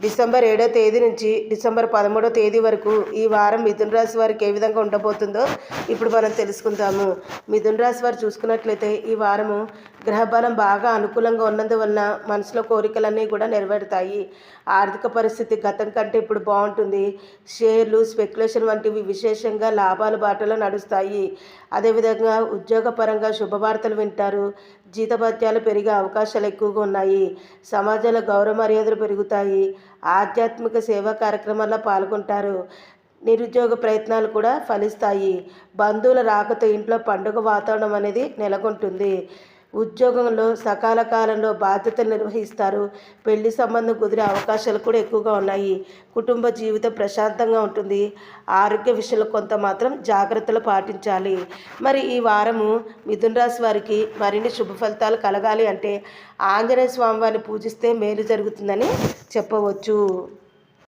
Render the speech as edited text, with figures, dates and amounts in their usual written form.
December 7వ తేదీ నుంచి డిసెంబర్ 13వ తేదీ వరకు ఈ వారం మిథున రాశి వారికి ఏ విధంగా ఉండబోతుందో ఇప్పుడు మనం తెలుసుకుందాము. మిథున రాశి వారు చూసుకున్నట్లయితే ఈ వారము గ్రహబలం బాగా అనుకూలంగా ఉన్నందువలన మనసులో కోరికలన్నీ కూడా నెరవేరుతాయి. ఆర్థిక పరిస్థితి గతం కంటే ఇప్పుడు బాగుంటుంది. షేర్లు, స్పెక్యులేషన్ వంటివి విశేషంగా లాభాల బాటలో నడుస్తాయి. అదేవిధంగా ఉద్యోగపరంగా శుభవార్తలు వింటారు. జీతభత్యాలు పెరిగే అవకాశాలు ఎక్కువగా ఉన్నాయి. సమాజంలో గౌరవ మర్యాదలు పెరుగుతాయి. ఆధ్యాత్మిక సేవా కార్యక్రమాల్లో పాల్గొంటారు. నిరుద్యోగ ప్రయత్నాలు కూడా ఫలిస్తాయి. బంధువుల రాకతో ఇంట్లో పండుగ వాతావరణం అనేది నెలకొంటుంది. ఉద్యోగంలో సకాల కాలంలో బాధ్యతలు నిర్వహిస్తారు. పెళ్లి సంబంధం కుదిరే అవకాశాలు కూడా ఎక్కువగా ఉన్నాయి. కుటుంబ జీవితం ప్రశాంతంగా ఉంటుంది. ఆరోగ్య విషయంలో కొంత మాత్రం జాగ్రత్తలు పాటించాలి. మరి ఈ వారము మిథున రాశి వారికి మరిన్ని శుభ ఫలితాలు కలగాలి అంటే ఆంజనేయ స్వామి వారిని పూజిస్తే మేలు జరుగుతుందని చెప్పవచ్చు.